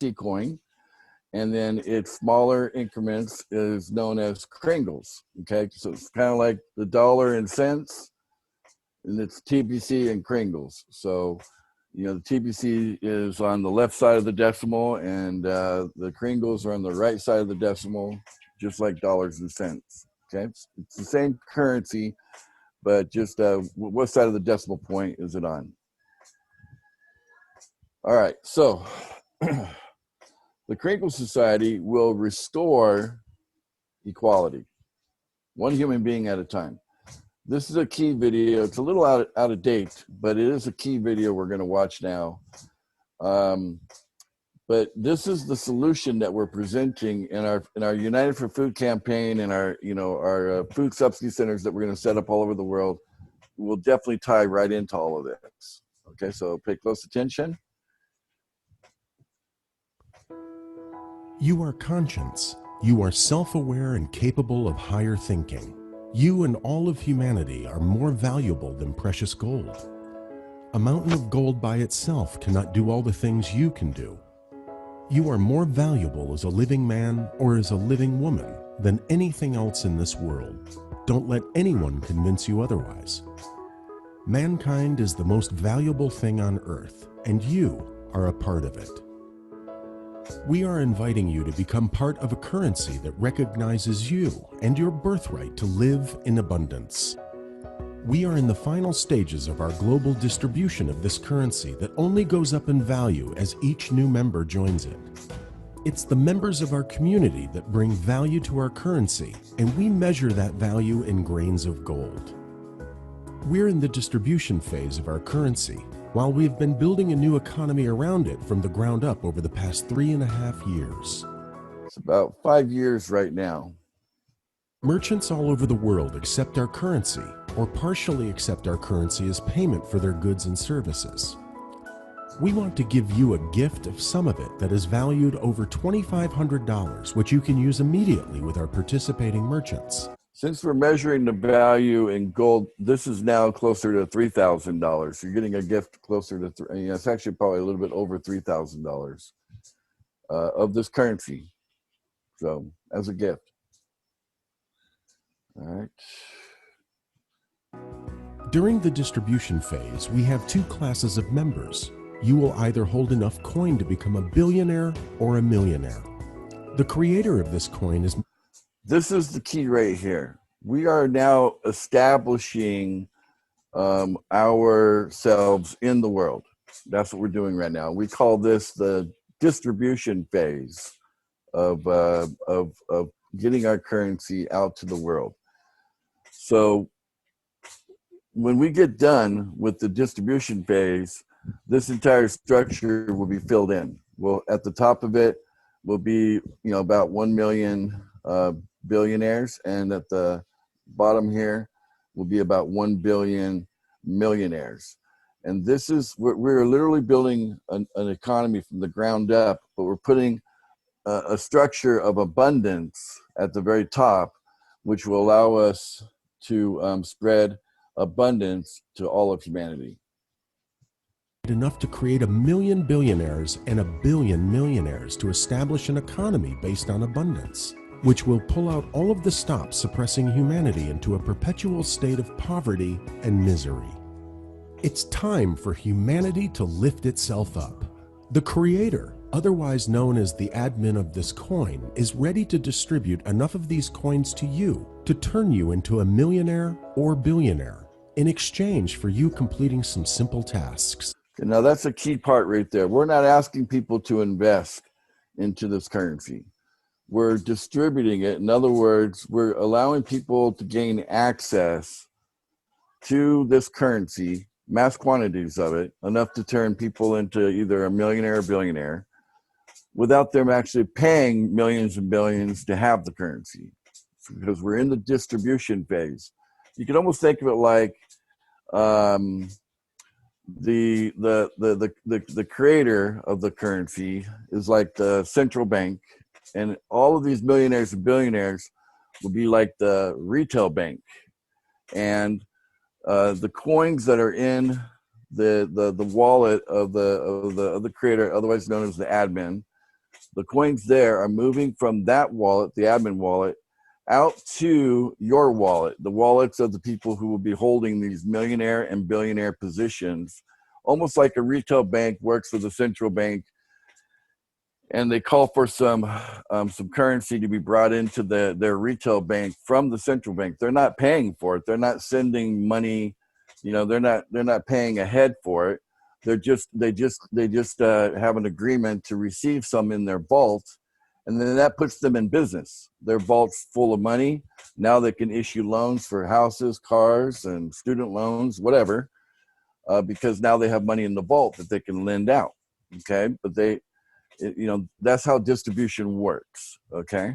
TBC coin, and then its smaller increments is known as Kringles. Okay, so it's kind of like the dollar and cents, and it's TBC and Kringles. So, you know, the TBC is on the left side of the decimal, and the Kringles are on the right side of the decimal, just like dollars and cents. Okay, it's the same currency, but just what side of the decimal point is it on? All right, so the Kringle Society will restore equality, one human being at a time. This is a key video. It's a little out of date, but it is a key video we're going to watch now. But this is the solution that we're presenting in our United for Food campaign and our food subsidy centers that we're going to set up all over the world. Will definitely tie right into all of this. Okay, so pay close attention. You are conscious. You are self-aware and capable of higher thinking. You and all of humanity are more valuable than precious gold. A mountain of gold by itself cannot do all the things you can do. You are more valuable as a living man or as a living woman than anything else in this world. Don't let anyone convince you otherwise. Mankind is the most valuable thing on earth, and you are a part of it. We are inviting you to become part of a currency that recognizes you and your birthright to live in abundance. We are in the final stages of our global distribution of this currency that only goes up in value as each new member joins it. It's the members of our community that bring value to our currency, and we measure that value in grains of gold. We're in the distribution phase of our currency, while we've been building a new economy around it from the ground up over the past 3.5 years. It's about 5 years right now. Merchants all over the world accept our currency or partially accept our currency as payment for their goods and services. We want to give you a gift of some of it that is valued over $2,500, which you can use immediately with our participating merchants. Since we're measuring the value in gold, this is now closer to $3,000. You're getting a gift closer to, it's actually probably a little bit over $3,000 of this currency. So, as a gift. All right. During the distribution phase, we have two classes of members. You will either hold enough coin to become a billionaire or a millionaire. The creator of this coin is... This is the key right here. We are now establishing ourselves in the world. That's what we're doing right now. We call this the distribution phase of getting our currency out to the world. So when we get done with the distribution phase, this entire structure will be filled in. Well, at the top of it will be, about 1 million billionaires, and at the bottom here will be about 1 billion millionaires. And this is, we're literally building an economy from the ground up, but we're putting a structure of abundance at the very top, which will allow us to spread abundance to all of humanity. Enough to create 1 million billionaires and 1 billion millionaires to establish an economy based on abundance, which will pull out all of the stops suppressing humanity into a perpetual state of poverty and misery. It's time for humanity to lift itself up. The creator, otherwise known as the admin of this coin, is ready to distribute enough of these coins to you to turn you into a millionaire or billionaire in exchange for you completing some simple tasks. Now that's a key part right there. We're not asking people to invest into this currency. We're distributing it. In other words, we're allowing people to gain access to this currency, mass quantities of it, enough to turn people into either a millionaire or billionaire, without them actually paying millions and billions to have the currency. Because we're in the distribution phase. You can almost think of it like the creator of the currency is like the central bank, and all of these millionaires and billionaires will be like the retail bank, and the coins that are in the wallet of the creator, otherwise known as the admin, The coins there are moving from that wallet, the admin wallet, out to your wallet, the wallets of the people who will be holding these millionaire and billionaire positions, almost like a retail bank works with a central bank, and they call for some currency to be brought into their retail bank from the central bank. They're not paying for it. They're not sending money. They're not paying ahead for it. They just have an agreement to receive some in their vault, and then that puts them in business. Their vault's full of money. Now they can issue loans for houses, cars, and student loans, whatever, because now they have money in the vault that they can lend out. Okay, but that's how distribution works. Okay.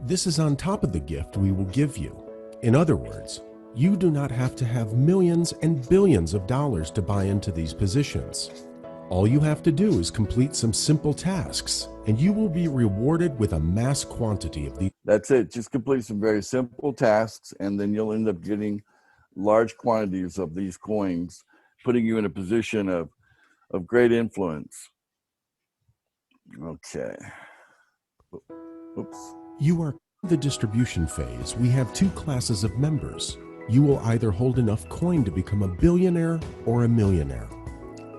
This is on top of the gift we will give you. In other words, you do not have to have millions and billions of dollars to buy into these positions. All you have to do is complete some simple tasks, and you will be rewarded with a mass quantity of these. That's it. Just complete some very simple tasks, and then you'll end up getting large quantities of these coins, putting you in a position of great influence. Okay. Oops. You are in the distribution phase. We have two classes of members. You will either hold enough coin to become a billionaire or a millionaire.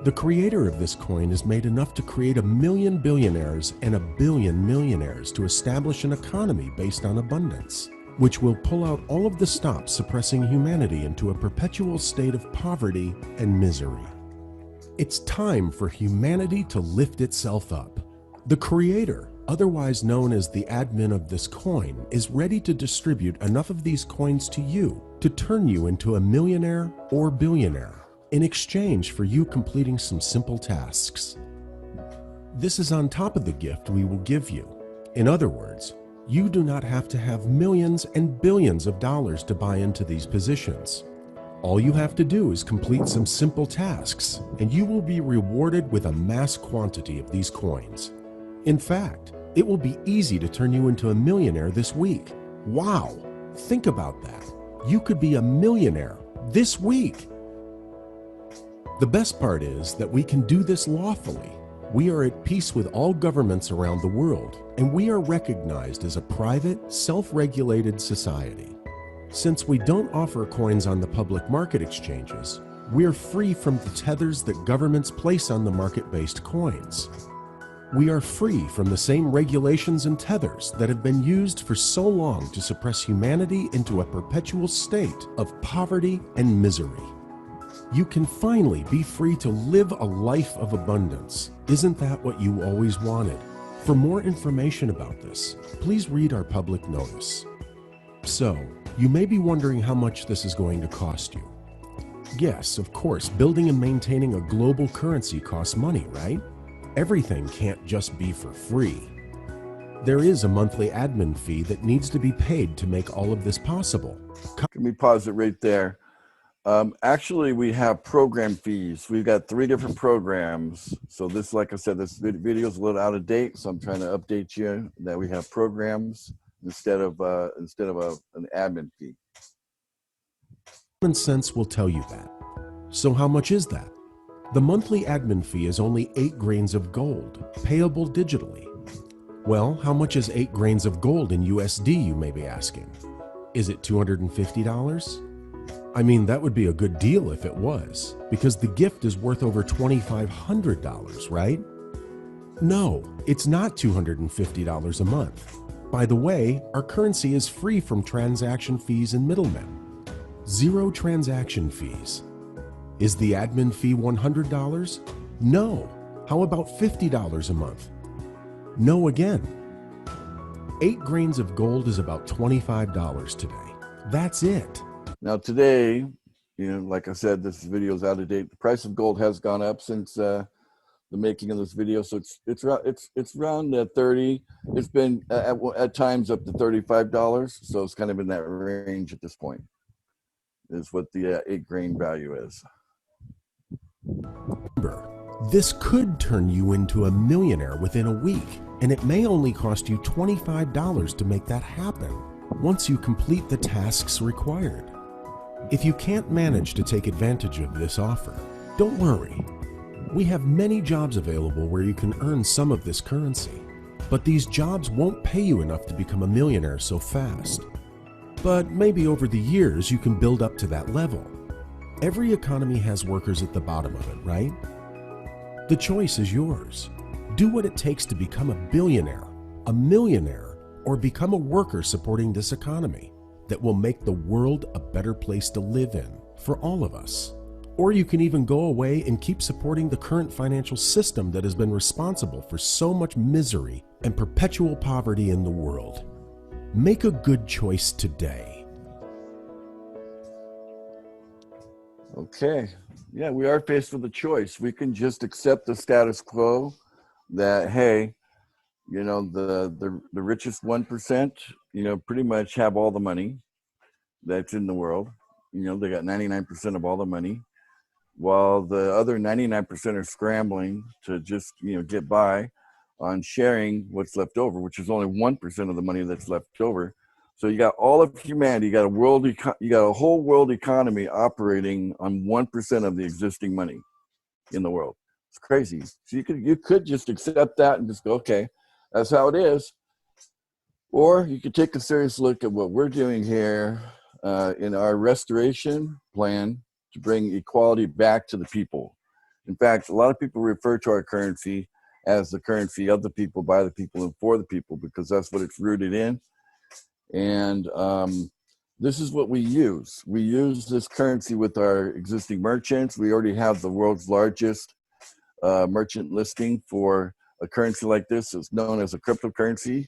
The creator of this coin has made enough to create 1 million billionaires and 1 billion millionaires to establish an economy based on abundance, which will pull out all of the stops suppressing humanity into a perpetual state of poverty and misery. It's time for humanity to lift itself up. The creator, otherwise known as the admin of this coin, is ready to distribute enough of these coins to you to turn you into a millionaire or billionaire in exchange for you completing some simple tasks. This is on top of the gift we will give you. In other words, you do not have to have millions and billions of dollars to buy into these positions. All you have to do is complete some simple tasks, and you will be rewarded with a mass quantity of these coins. In fact, it will be easy to turn you into a millionaire this week. Wow! Think about that. You could be a millionaire this week. The best part is that we can do this lawfully. We are at peace with all governments around the world, and we are recognized as a private, self-regulated society. Since we don't offer coins on the public market exchanges, we're free from the tethers that governments place on the market-based coins. We are free from the same regulations and tethers that have been used for so long to suppress humanity into a perpetual state of poverty and misery. You can finally be free to live a life of abundance. Isn't that what you always wanted? For more information about this, please read our public notice. So, you may be wondering how much this is going to cost you. Yes, of course, building and maintaining a global currency costs money, right? Everything can't just be for free. There is a monthly admin fee that needs to be paid to make all of this possible. Let me pause it right there. Actually, we have program fees. We've got 3 different programs. So this, like I said, this video is a little out of date. So I'm trying to update you that we have programs instead of an admin fee. Common sense will tell you that. So how much is that? The monthly admin fee is only 8 grains of gold, payable digitally. Well, how much is 8 grains of gold in USD, you may be asking? Is it $250? I mean, that would be a good deal if it was, because the gift is worth over $2,500, right? No, it's not $250 a month. By the way, our currency is free from transaction fees and middlemen. 0 transaction fees. Is the admin fee $100? No. How about $50 a month? No again. 8 grains of gold is about $25 today. That's it. Now today, like I said, this video is out of date. The price of gold has gone up since the making of this video, so it's around 30. It's been at times up to $35, so it's kind of in that range at this point. Is what the 8 grain value is. Remember, this could turn you into a millionaire within a week, and it may only cost you $25 to make that happen once you complete the tasks required. If you can't manage to take advantage of this offer, don't worry. We have many jobs available where you can earn some of this currency, but these jobs won't pay you enough to become a millionaire so fast. But maybe over the years you can build up to that level. Every economy has workers at the bottom of it, right? The choice is yours. Do what it takes to become a billionaire, a millionaire, or become a worker supporting this economy that will make the world a better place to live in for all of us. Or you can even go away and keep supporting the current financial system that has been responsible for so much misery and perpetual poverty in the world. Make a good choice today. Okay. Yeah, we are faced with a choice. We can just accept the status quo that, hey, you know, the richest 1%, you know, pretty much have all the money that's in the world. You know, they got 99% of all the money, while the other 99% are scrambling to just, you know, get by on sharing what's left over, which is only 1% of the money that's left over. So you got all of humanity, you got a whole world economy operating on 1% of the existing money in the world. It's crazy. So you could just accept that and just go, okay, that's how it is. Or you could take a serious look at what we're doing here in our restoration plan to bring equality back to the people. In fact, a lot of people refer to our currency as the currency of the people, by the people, and for the people, because that's what it's rooted in. And this is what we use. We use this currency with our existing merchants. We already have the world's largest merchant listing for a currency like this. It's known as a cryptocurrency.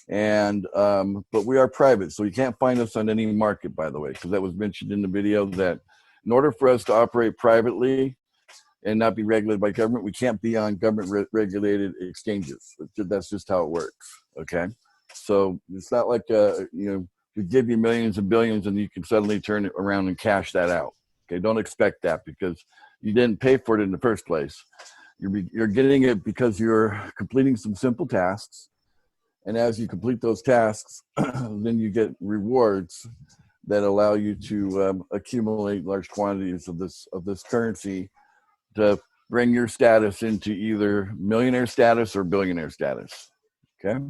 And but we are private, so you can't find us on any market, by the way, because that was mentioned in the video, that in order for us to operate privately and not be regulated by government, we can't be on government regulated exchanges. That's just how it works. Okay, so it's not like you know, we give you millions and billions and you can suddenly turn it around and cash that out. Okay, don't expect that, because you didn't pay for it in the first place. You're getting it because you're completing some simple tasks. And as you complete those tasks, then you get rewards that allow you to accumulate large quantities of this currency to bring your status into either millionaire status or billionaire status. Okay.